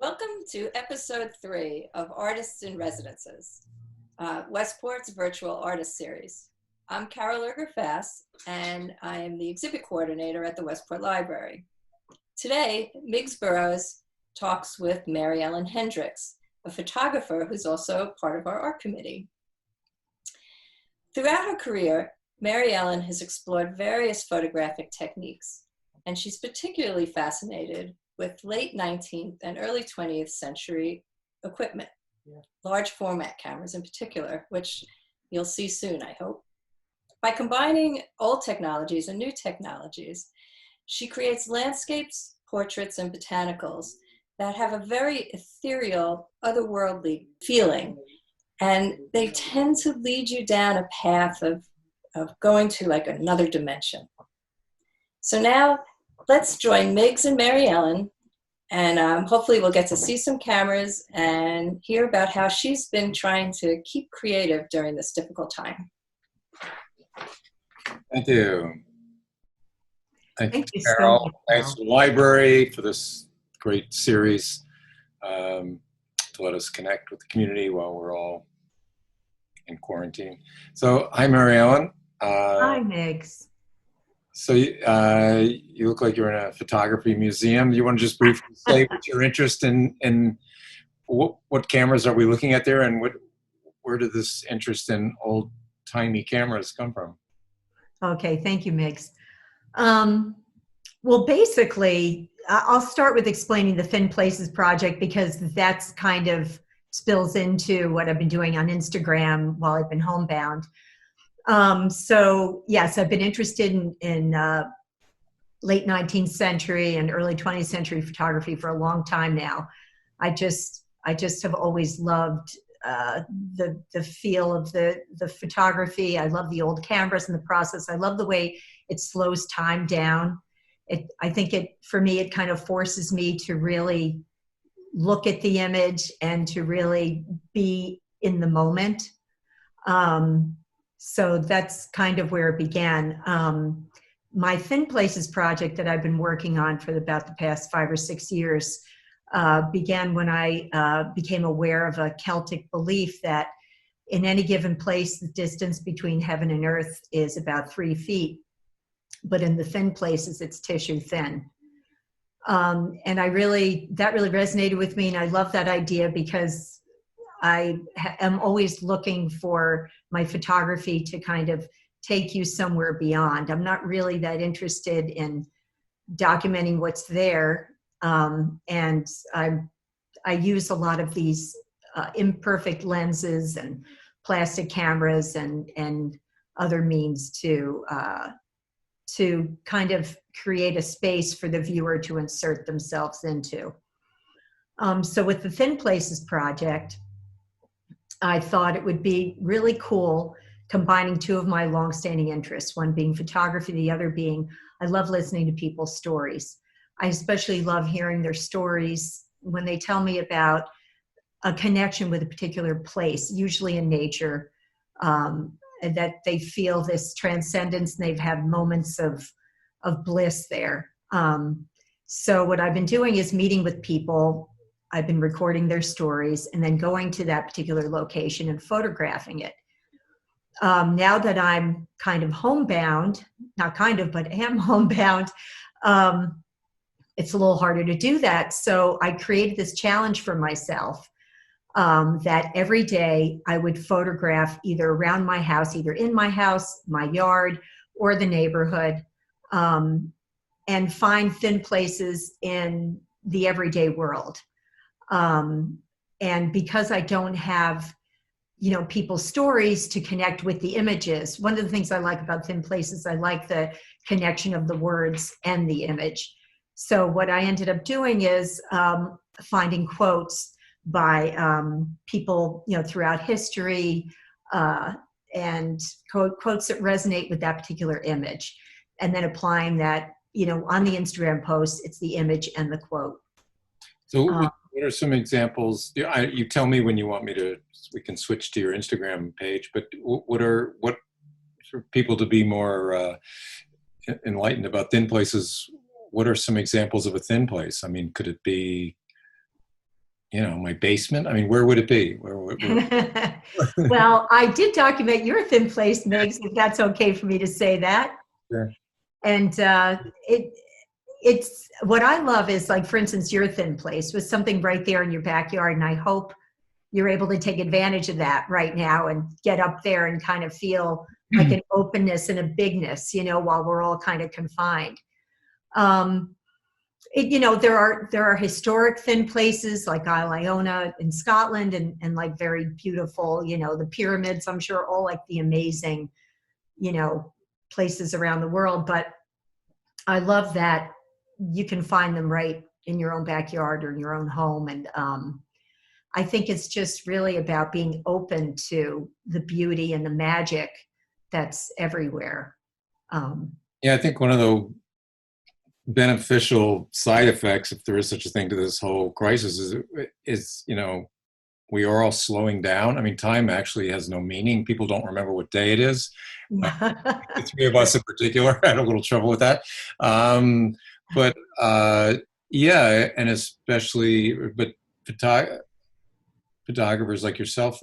Welcome to episode 3 of Artists in Residences, Westport's virtual artist series. I'm Carol Erger-Fass, and I am the exhibit coordinator at the Westport Library. Today, Miggs Burroughs talks with MaryEllen Hendricks, a photographer who's also part of our art committee. Throughout her career, MaryEllen has explored various photographic techniques, and she's particularly fascinated with late 19th and early 20th century equipment, large format cameras in particular, which you'll see soon, I hope. By combining old technologies and new technologies, she creates landscapes, portraits, and botanicals that have a very ethereal, otherworldly feeling. And they tend to lead you down a path of going to like another dimension. So now, let's join Miggs and MaryEllen, and hopefully we'll get to see some cameras and hear about how she's been trying to keep creative during this difficult time. Thank you. Thank you, so Carol. much, Thanks to the library for this great series to let us connect with the community while we're all in quarantine. So, hi, MaryEllen. Hi, Miggs. So you look like you're in a photography museum. You want to just briefly say what's your interest in what cameras are we looking at there, and where did this interest in old-timey cameras come from? Okay, thank you, Miggs. Well, basically, I'll start with explaining the Thin Places project because that's kind of spills into what I've been doing on Instagram while I've been homebound. So yes, I've been interested in late 19th century and early 20th century photography for a long time now. I just have always loved the feel of the photography. I love the old cameras and the process. I love the way it slows time down. I think for me, it kind of forces me to really look at the image and to really be in the moment. So that's kind of where it began. My Thin Places project that I've been working on for about the past 5 or 6 years began when I became aware of a Celtic belief that in any given place, the distance between heaven and earth is about 3 feet, but in the thin places, it's tissue thin. And that really resonated with me, and I love that idea because I am always looking for my photography to kind of take you somewhere beyond. I'm not really that interested in documenting what's there. And I use a lot of these imperfect lenses and plastic cameras and other means to kind of create a space for the viewer to insert themselves into. So with the Thin Places project, I thought it would be really cool combining 2 of my longstanding interests, one being photography, the other being I love listening to people's stories. I especially love hearing their stories when they tell me about a connection with a particular place, usually in nature, that they feel this transcendence and they've had moments of bliss there. So what I've been doing is meeting with people. I've been recording their stories and then going to that particular location and photographing it. Now that I'm kind of homebound, not kind of, but am homebound, it's a little harder to do that. So I created this challenge for myself that every day I would photograph either around my house, either in my house, my yard, or the neighborhood, and find thin places in the everyday world. And because I don't have, people's stories to connect with the images, one of the things I like about Thin Places, I like the connection of the words and the image. So what I ended up doing is finding quotes by people, throughout history, and quotes that resonate with that particular image, and then applying that, on the Instagram post, it's the image and the quote. So what are some examples? You tell me when you want me to, we can switch to your Instagram page, but what for people to be more enlightened about thin places, what are some examples of a thin place? I mean, could it be my basement? I mean, where would it be? Well, I did document your thin place, Miggs, if that's okay for me to say that. Sure. And it's what I love is, like, for instance, your thin place was something right there in your backyard, and I hope you're able to take advantage of that right now and get up there and kind of feel like an openness and a bigness, while we're all kind of confined. There are historic thin places like Isle Iona in Scotland, and like very beautiful, the pyramids, I'm sure, all like the amazing, places around the world. But I love that you can find them right in your own backyard or in your own home. And I think it's just really about being open to the beauty and the magic that's everywhere. Yeah, I think one of the beneficial side effects, if there is such a thing to this whole crisis, is we are all slowing down. I mean, time actually has no meaning. People don't remember what day it is. The three of us in particular had a little trouble with that. But yeah, and especially, but photographers like yourself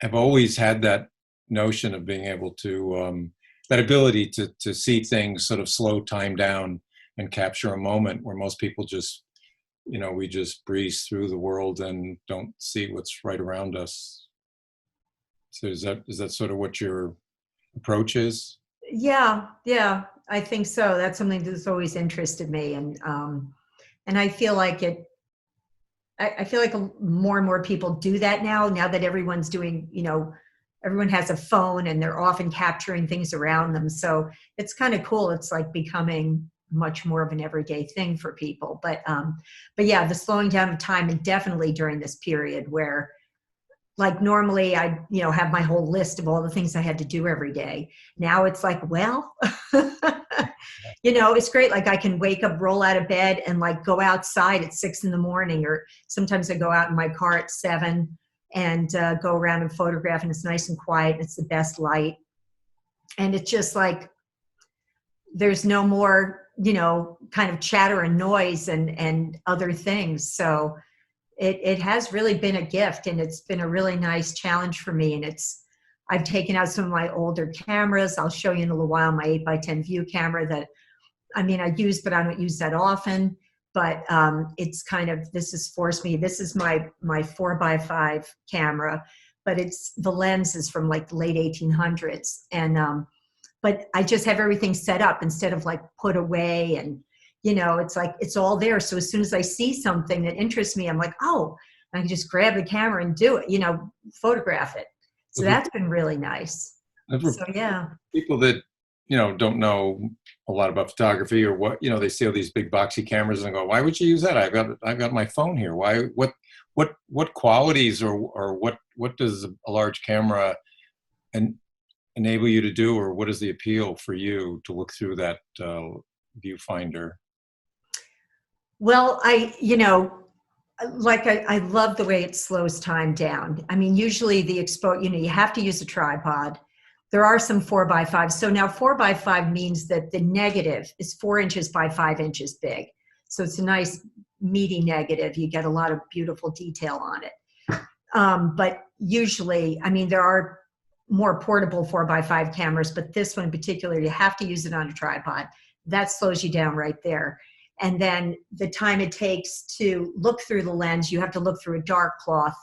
have always had that notion of being able to, that ability to see things, sort of slow time down and capture a moment where most people just, we just breeze through the world and don't see what's right around us. So is that sort of what your approach is? Yeah, I think so. That's something that's always interested me, and I feel like I feel like more and more people do that now that everyone's doing, everyone has a phone and they're often capturing things around them. So it's kind of cool. It's like becoming much more of an everyday thing for people. But yeah, the slowing down of time, and definitely during this period where, like, normally I, have my whole list of all the things I had to do every day. Now it's like, well, it's great. Like, I can wake up, roll out of bed, and like go outside at 6 a.m, or sometimes I go out in my car at 7 and go around and photograph, and it's nice and quiet. And it's the best light. And it's just like, there's no more, kind of chatter and noise and other things. So it has really been a gift, and it's been a really nice challenge for me. And I've taken out some of my older cameras. I'll show you in a little while my 8x10 view camera that, I use, but I don't use that often. But it's kind of, this has forced me. This is my 4x5 camera, but the lens is from like the late 1800s. And but I just have everything set up instead of like put away, and it's like it's all there. So as soon as I see something that interests me, I'm like, oh, I can just grab the camera and do it, photograph it. So that's been really nice. So yeah, people that don't know a lot about photography, or what, they see all these big boxy cameras and go, why would you use that? I've got my phone here. Why? What qualities or what does a large camera enable you to do, or what is the appeal for you to look through that viewfinder? Well, I love the way it slows time down. Usually the you have to use a tripod. There are some 4x5. So now 4x5 means that the negative is 4 inches by 5 inches big. So it's a nice meaty negative. You get a lot of beautiful detail on it. But usually, there are more portable 4x5 cameras, but this one in particular, you have to use it on a tripod. That slows you down right there. And then the time it takes to look through the lens, you have to look through a dark cloth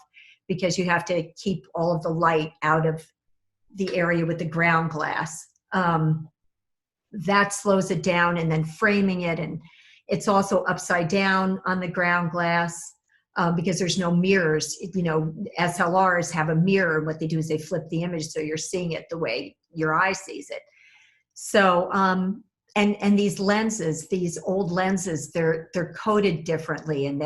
because you have to keep all of the light out of the area with the ground glass. That slows it down, and then framing it. And it's also upside down on the ground glass because there's no mirrors. SLRs have a mirror. What they do is they flip the image so you're seeing it the way your eye sees it. So, and these lenses, these old lenses, they're coated differently, and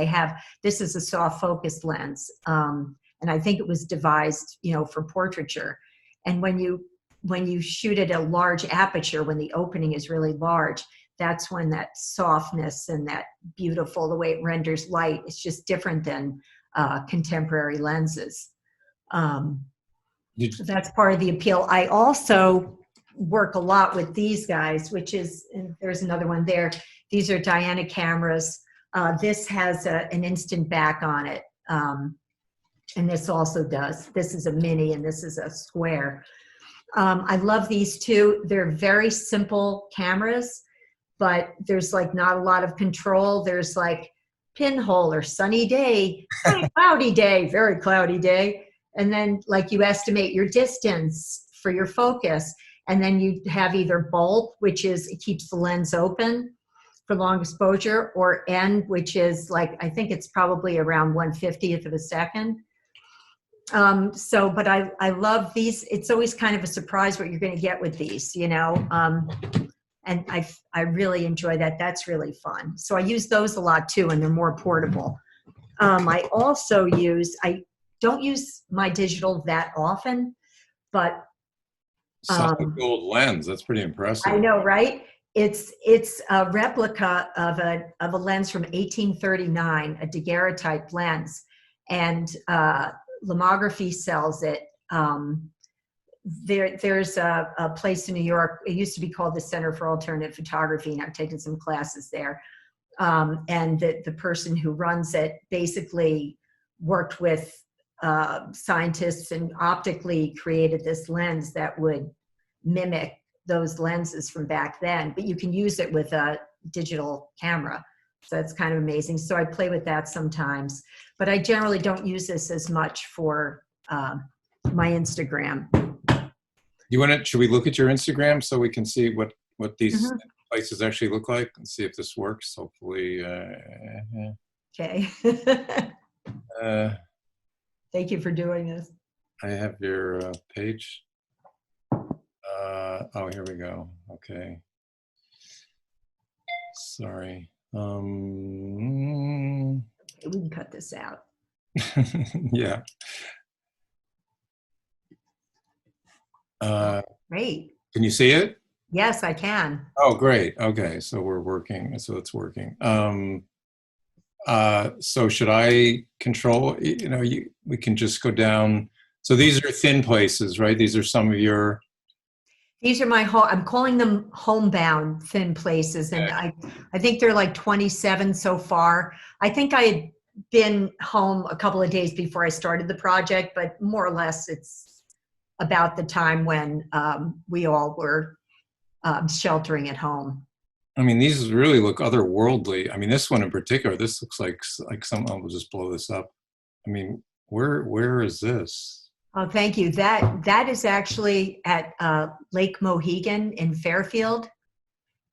this is a soft focus lens. And I think it was devised, for portraiture. And when you shoot at a large aperture, when the opening is really large, that's when that softness and that beautiful, the way it renders light, it's just different than contemporary lenses. So that's part of the appeal. I also work a lot with these guys, and there's another one there. These are Diana cameras. This has an instant back on it. And this also does. This is a mini and this is a square. I love these two. They're very simple cameras, but there's like not a lot of control. There's like pinhole or sunny day, cloudy day, very cloudy day. And then like you estimate your distance for your focus. And then you have either bulb, which is, it keeps the lens open for long exposure, or N, which is like, I think it's probably around 1/50th of a second. But I love these. It's always kind of a surprise what you're going to get with these, you know, and I really enjoy that. That's really fun. So I use those a lot too, and they're more portable. I also I don't use my digital that often, but Solid gold lens. That's pretty impressive. I know, right? It's a replica of a lens from 1839, a daguerreotype lens, and Lomography sells it. There's a place in New York. It used to be called the Center for Alternative Photography, and I've taken some classes there. And the person who runs it basically worked with scientists and optically created this lens that would mimic those lenses from back then, but you can use it with a digital camera. So that's kind of amazing. So I play with that sometimes, but I generally don't use this as much for my Instagram. Should we look at your Instagram so we can see what these places actually look like and see if this works? Hopefully. Okay. Thank you for doing this. I have your page. Oh, here we go. Okay. Sorry. We can cut this out. Yeah. Great. Can you see it? Yes, I can. Oh, great. Okay, so we're working. So it's working. So should I control? You know, we can just go down. So these are thin places, right? These are some of your. These are my I'm calling them homebound thin places, and I think they're like 27 so far. I think I had been home a couple of days before I started the project, but more or less it's about the time when we all were sheltering at home. I mean, these really look otherworldly. I mean, this one in particular, this looks like some. I'll just blow this up. I mean, where is this? Oh, thank you. That is actually at Lake Mohegan in Fairfield.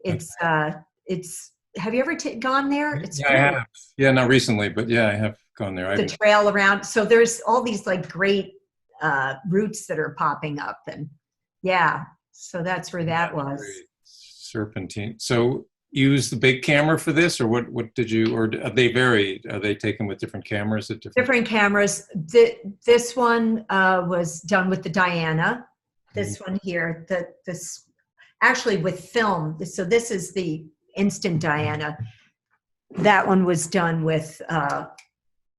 It's have you ever gone there? It's I have. Yeah, not recently, but yeah, I have gone there. The trail around. So there's all these like great routes that are popping up, and yeah, so that's where that was. Serpentine. So you use the big camera for this, or what did you, or they vary? Are they taken with different cameras at different cameras? This one was done with the Diana. This one here, this actually with film. So this is the instant Diana. That one was done with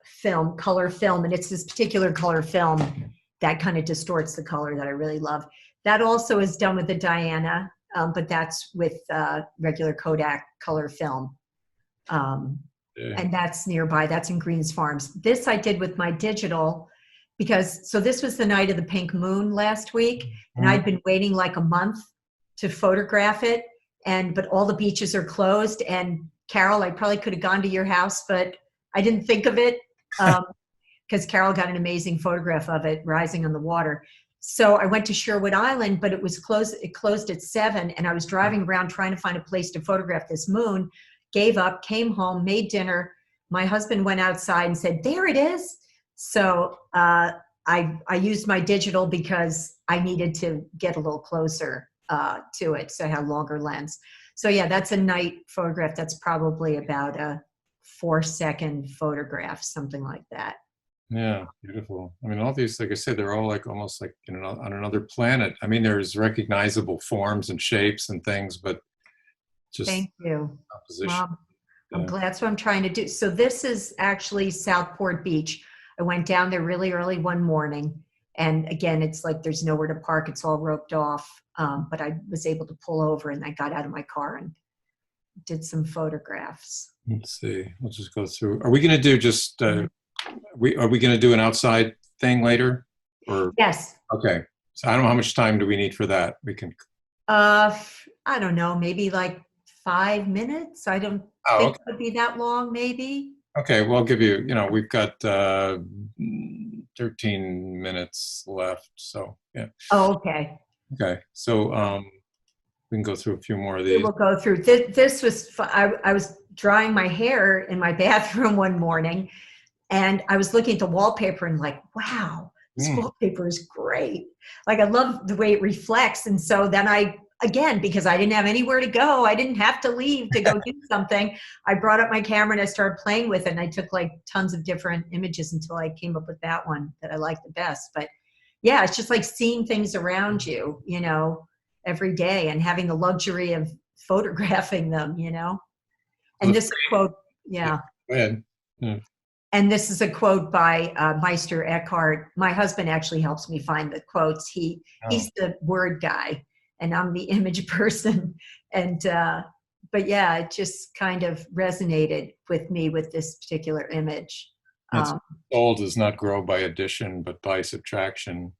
film, color film, and it's this particular color film that kind of distorts the color that I really love. That also is done with the Diana. But that's with regular Kodak color film. And that's nearby. That's in Greens Farms. This I did with my digital so this was the night of the pink moon last week, and I'd been waiting like a month to photograph it, but all the beaches are closed. And Carol, I probably could have gone to your house, but I didn't think of it because Carol got an amazing photograph of it rising on the water. So I went to Sherwood Island, but it was closed. It closed at 7, and I was driving around trying to find a place to photograph this moon. Gave up, came home, made dinner. My husband went outside and said, "There it is." So I used my digital because I needed to get a little closer to it, so I had a longer lens. So yeah, that's a night photograph. That's probably about a 4-second photograph, something like that. Yeah, beautiful. I mean, all these, like I said, they're all like almost like on another planet. I mean, there's recognizable forms and shapes and things, but just thank you. Composition. Well, I'm glad. That's what I'm trying to do. So this is actually Southport Beach. I went down there really early one morning, and again, it's like there's nowhere to park. It's all roped off, but I was able to pull over, and I got out of my car and did some photographs. Let's see. We'll just go through. Are we going to do just are we going to do an outside thing later? Or Yes. okay. So I don't know how much time do we need for that. We can. I don't know, maybe like 5 minutes. I don't Oh, think okay. it would be that long, maybe. Okay. Well, I'll give you. You know, we've got 13 minutes left. So yeah. Oh, okay. Okay. So we can go through a few more of We these. will go through. This was, I was drying my hair in my bathroom one morning, and I was looking at the wallpaper and like, wow, this wallpaper is great. Like, I love the way it reflects. And so then again, because I didn't have anywhere to go, I didn't have to leave to go do something. I brought up my camera and I started playing with it. And I took like tons of different images until I came up with that one that I liked the best. But yeah, it's just like seeing things around you, you know, every day and having the luxury of photographing them, you know. And this quote, yeah. Go ahead. Yeah. And this is a quote by Meister Eckhart. My husband actually helps me find the quotes. He's the word guy, and I'm the image person. And but yeah, it just kind of resonated with me with this particular image. Soul does not grow by addition, but by subtraction.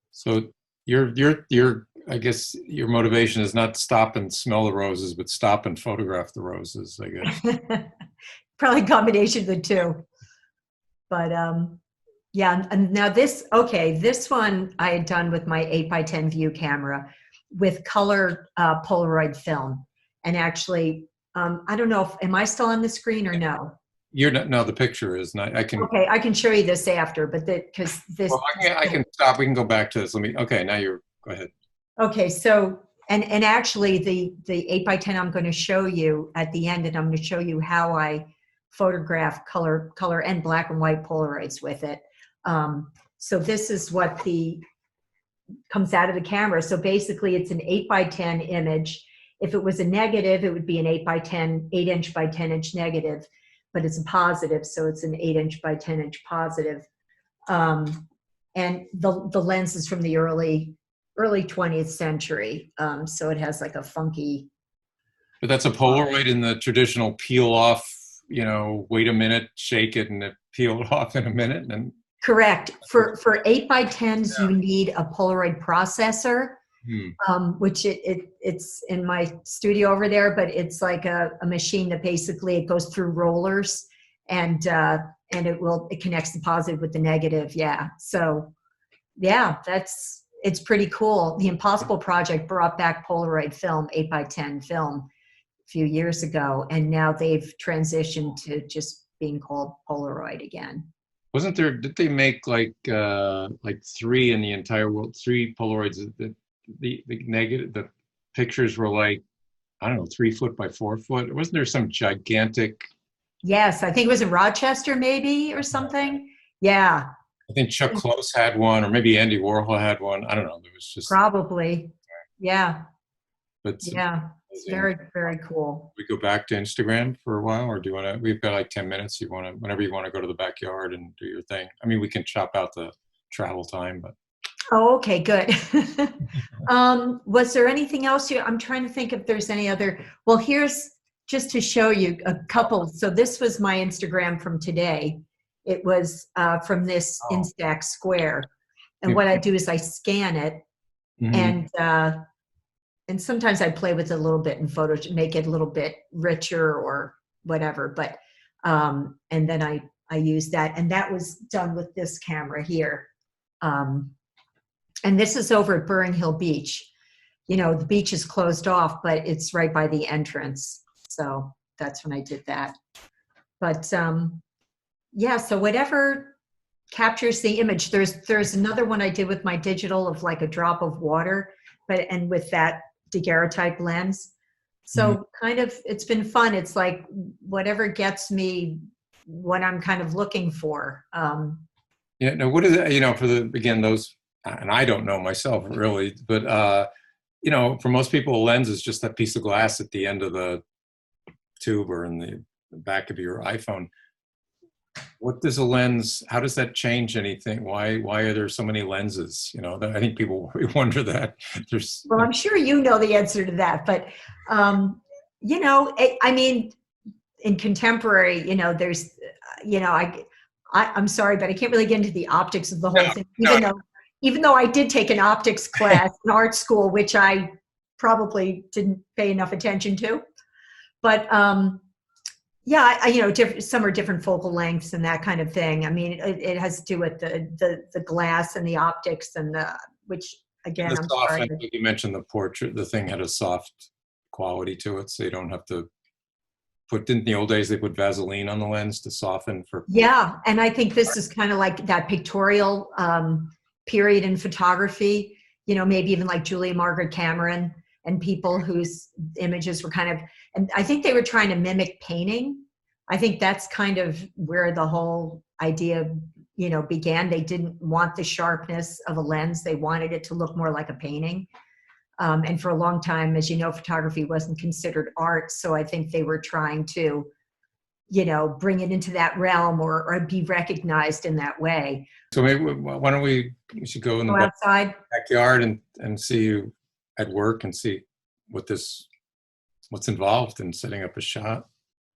So your I guess your motivation is not stop and smell the roses, but stop and photograph the roses, I guess. Probably a combination of the two. But yeah, and now this one I had done with my 8x10 view camera with color Polaroid film. And actually, I don't know am I still on the screen or no? You're not. No, the picture is not. I can. Okay, I can show you this after, but because this. Well, I can stop. We can go back to this. Okay, now you're. Go ahead. Okay, so and actually the 8x10 I'm going to show you at the end, and I'm going to show you how I photograph color and black and white Polaroids with it. So this is what comes out of the camera. So basically, it's an 8x10 image. If it was a negative, it would be an 8x10, 8" by 10" negative. But it's a positive, so it's an 8" by 10" positive. And the lens is from the early 20th century, so it has like a funky. But that's a Polaroid in the traditional peel off. You know, wait a minute, shake it, and it peeled off in a minute. And correct. For 8x10s, you need a Polaroid processor. Which it's in my studio over there, but it's like a machine that basically it goes through rollers and it connects the positive with the negative. Yeah. So yeah, it's pretty cool. The Impossible Project brought back Polaroid film, 8x10 film a few years ago, and now they've transitioned to just being called Polaroid again. Wasn't there? Did they make like 3 in the entire world? 3 Polaroids that. The negative, the pictures were like, I don't know, 3 foot by 4 foot. Wasn't there some gigantic? Yes, I think it was in Rochester, maybe, or something. Yeah. I think Chuck Close had one, or maybe Andy Warhol had one. I don't know. There was just probably. Yeah. But yeah, it's very, very cool. We go back to Instagram for a while, or do you want to? We've got like 10 minutes. You want to, whenever you want to go to the backyard and do your thing. I mean, we can chop out the travel time, but. Oh, okay, good. Was there anything else I'm trying to think if there's any other, well, here's just to show you a couple. So this was my Instagram from today. It was from this Instax Square. And what I do is I scan it and sometimes I play with it a little bit in photos to make it a little bit richer or whatever. But, and then I use that, and that was done with this camera here. And this is over at Burring Hill Beach. You know, the beach is closed off, but it's right by the entrance. So that's when I did that. But yeah, so whatever captures the image. There's another one I did with my digital of like a drop of water, and with that daguerreotype lens. So kind of, it's been fun. It's like whatever gets me what I'm kind of looking for. Yeah, no, what is it, you know, for those, and I don't know myself really, but, you know, for most people, a lens is just that piece of glass at the end of the tube or in the back of your iPhone. What does a lens, how does that change anything? Why are there so many lenses? You know, I think people wonder that. Well, I'm sure you know the answer to that, but, you know, I mean, in contemporary, you know, there's, you know, I'm sorry, but I can't really get into the optics of the whole No, thing, no. even though I did take an optics class in art school, which I probably didn't pay enough attention to. But yeah, some are different focal lengths and that kind of thing. I mean, it has to do with the glass and the optics and which again, The I'm soft, sorry. I think you mentioned the portrait, the thing had a soft quality to it, so you don't have to in the old days, they put Vaseline on the lens to soften for. Yeah, and I think this is kind of like that pictorial period in photography, maybe even like Julia Margaret Cameron and people whose images were kind of, and I think they were trying to mimic painting. I think that's kind of where the whole idea, began. They didn't want the sharpness of a lens. They wanted it to look more like a painting. And for a long time, as you know, photography wasn't considered art. So I think they were trying to, bring it into that realm or be recognized in that way. So maybe, why don't we should go in the outside backyard and see you at work and see what's involved in setting up a shot.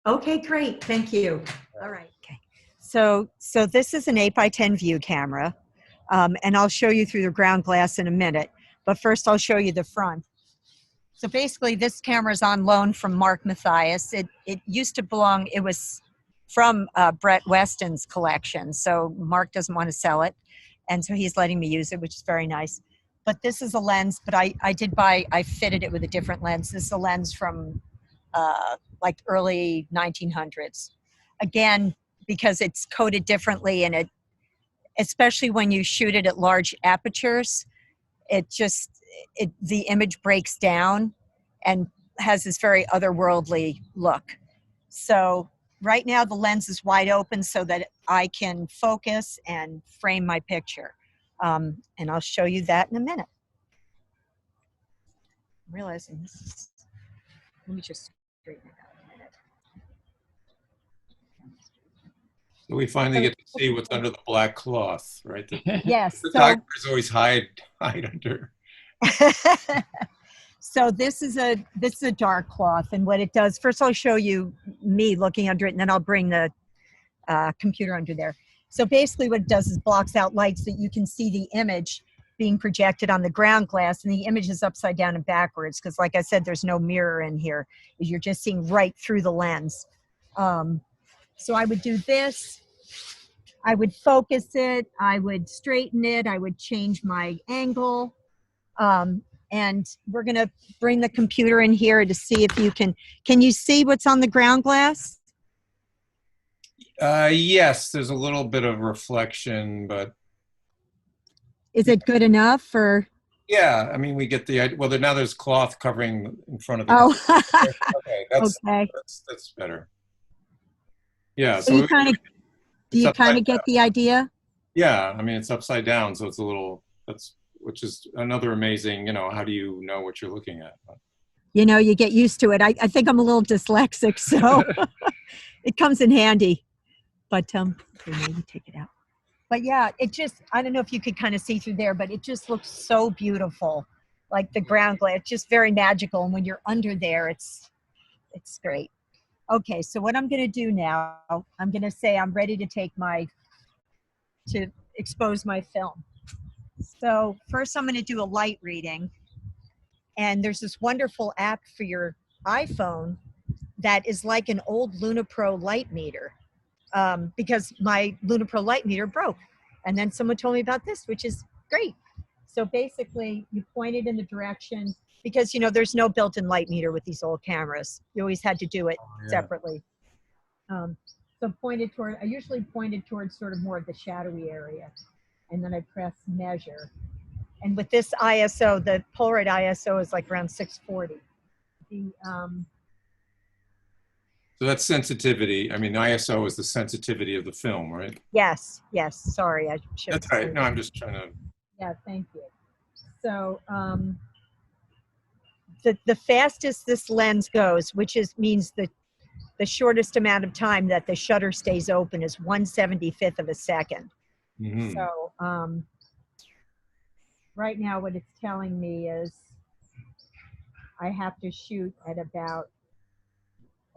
Okay, great. Thank you. All right. Okay. So this is an 8x10 view camera, and I'll show you through the ground glass in a minute. But first, I'll show you the front. So basically, this camera is on loan from Mark Mathias. It used to belong, it was from Brett Weston's collection. So Mark doesn't want to sell it. And so he's letting me use it, which is very nice. But this is a lens, but I fitted it with a different lens. This is a lens from like early 1900s. Again, because it's coated differently and especially when you shoot it at large apertures, the image breaks down and has this very otherworldly look. So right now the lens is wide open so that I can focus and frame my picture. And I'll show you that in a minute. I'm realizing this is, let me just straighten it out a minute. So we finally get to see what's under the black cloth, right? Yes. Photographers always hide under. So this is a dark cloth, and what it does, first I'll show you me looking under it, and then I'll bring the computer under there. So basically what it does is blocks out light so that you can see the image being projected on the ground glass, and the image is upside down and backwards because, like I said, there's no mirror in here. You're just seeing right through the lens. So I would do this. I would focus it. I would straighten it. I would change my angle. And we're going to bring the computer in here to see if you can you see what's on the ground glass? Yes, there's a little bit of reflection, but. Is it good enough or? Yeah, I mean, we get the idea. Well, now there's cloth covering in front of the. Oh, okay, that's better. Yeah, so you kind of, do you kind of get the idea? Yeah, I mean, it's upside down, so it's a little, which is another amazing, how do you know what you're looking at? You get used to it. I think I'm a little dyslexic, so it comes in handy. But okay, maybe take it out. But yeah, I don't know if you could kind of see through there, but it just looks so beautiful. Like the ground glass, just very magical. And when you're under there, it's great. Okay, so what I'm going to do now, I'm going to say I'm ready to expose my film. So first I'm going to do a light reading. And there's this wonderful app for your iPhone that is like an old LunaPro light meter. Because my LunaPro light meter broke. And then someone told me about this, which is great. So basically you point it in the direction, because there's no built-in light meter with these old cameras. You always had to do it separately. So I usually pointed towards sort of more of the shadowy area. And then I press measure. And with this ISO, the Polaroid ISO is like around 640. So that's sensitivity. I mean, ISO is the sensitivity of the film, right? Yes. Sorry, I should. That's right. No, I'm just trying to. Yeah, thank you. So the fastest this lens goes, which means the shortest amount of time that the shutter stays open, is 1/75th of a second. Mm-hmm. So right now what it's telling me is I have to shoot at about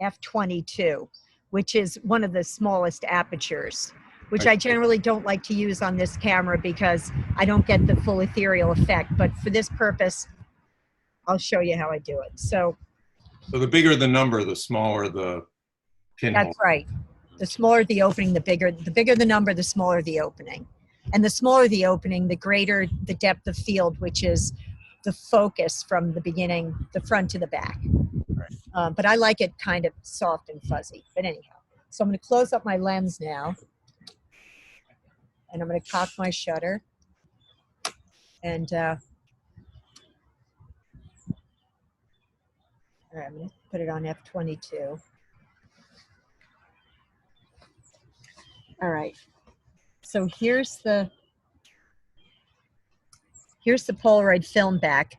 f/22, which is one of the smallest apertures. which I generally don't like to use on this camera because I don't get the full ethereal effect. But for this purpose, I'll show you how I do it. So the bigger the number, the smaller the pinhole. that's right. The smaller the opening, the bigger the number, the smaller the opening. And the smaller the opening, the greater the depth of field, which is the focus from the beginning, the front to the back. Right. But I like it kind of soft and fuzzy. But anyhow, so I'm going to close up my lens now. And I'm going to cock my shutter. And all right, I'm going to put it on f/22. All right. So here's the Polaroid film back.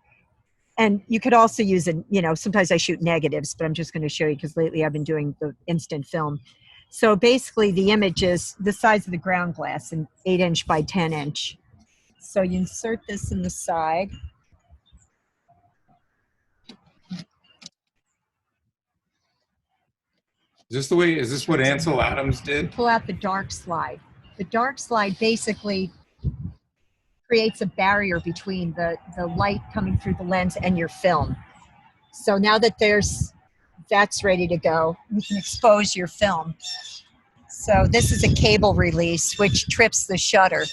And you could also use it, you know, sometimes I shoot negatives, but I'm just going to show you because lately I've been doing the instant film. So basically the image is the size of the ground glass, an 8-inch by 10-inch. So you insert this in the side. Is this what Ansel Adams did? Pull out the dark slide. The dark slide basically creates a barrier between the light coming through the lens and your film. So now that that's ready to go, you can expose your film. So this is a cable release, which trips the shutter.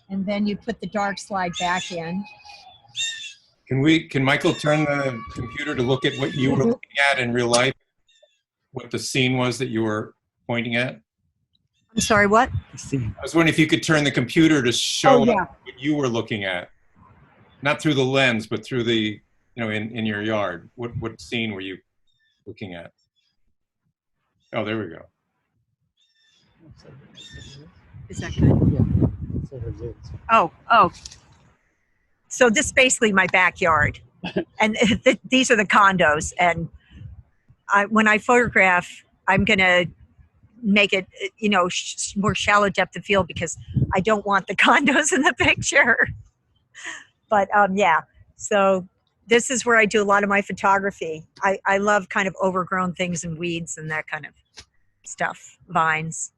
And then you put the dark slide back in. Can Michael turn the computer to look at what you were looking at in real life? What the scene was that you were pointing at? I'm sorry, what? I was wondering if you could turn the computer to show yeah. what you were looking at. Not through the lens, but through the, you know, in your yard. What scene were you looking at? Oh, there we go. Is that good? Oh. So this is basically my backyard. And these are the condos. And when I photograph, I'm going to make it, you know, more shallow depth of field because I don't want the condos in the picture. But yeah, so this is where I do a lot of my photography. I love kind of overgrown things and weeds and that kind of stuff, vines.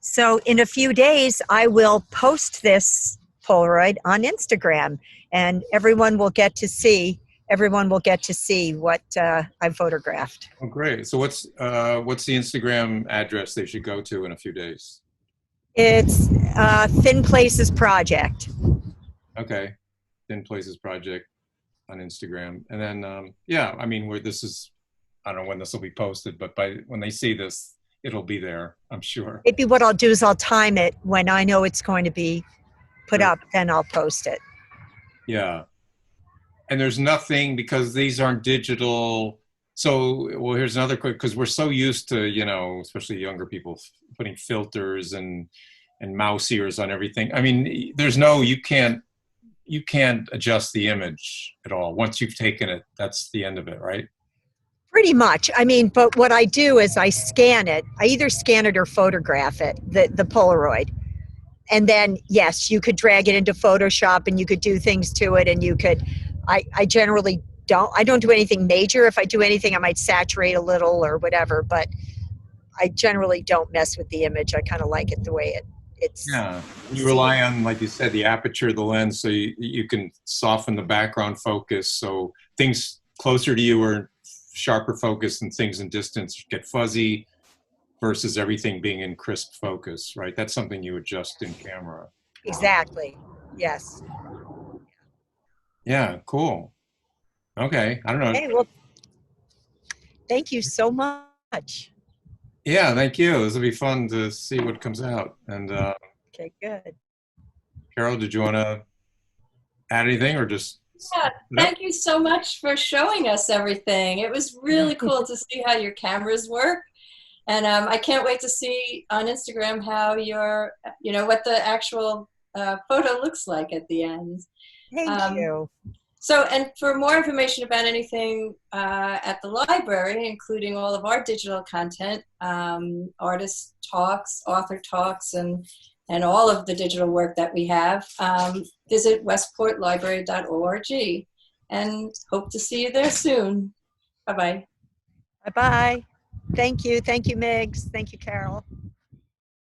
So in a few days, I will post this Polaroid on Instagram and everyone will get to see what I photographed. Oh, great. So what's the Instagram address they should go to in a few days? It's Thin Places Project. Okay. Thin Places Project on Instagram. And then, yeah, I mean, I don't know when this will be posted, but when they see this, it'll be there, I'm sure. Maybe what I'll do is I'll time it when I know it's going to be put up, then I'll post it. Yeah. And there's nothing, because these aren't digital. So, well, here's another quick, because we're so used to, you know, especially younger people putting filters and mouse ears on everything. I mean, you can't adjust the image at all. Once you've taken it, that's the end of it, right? Pretty much. I mean, but what I do is I scan it. I either scan it or photograph it, the Polaroid. And then, yes, you could drag it into Photoshop and you could do things to it and you could, I generally don't do anything major. If I do anything, I might saturate a little or whatever, but I generally don't mess with the image. I kind of like it the way it's. Yeah, you rely on, like you said, the aperture of the lens, so you can soften the background focus, so things closer to you are sharper focus and things in distance get fuzzy versus everything being in crisp focus, right? That's something you adjust in camera. Exactly, yes. Yeah, cool. Okay, I don't know. Hey, well, thank you so much. Yeah, thank you. This will be fun to see what comes out. And Okay, good. Carol, did you want to add anything or just? Yeah, thank you so much for showing us everything. It was really cool to see how your cameras work. And I can't wait to see on Instagram how what the actual photo looks like at the end. Thank you. So, and for more information about anything at the library, including all of our digital content, artist talks, author talks, and all of the digital work that we have, visit westportlibrary.org, and hope to see you there soon. Bye-bye. Bye-bye. Thank you. Thank you, Miggs. Thank you, Carol.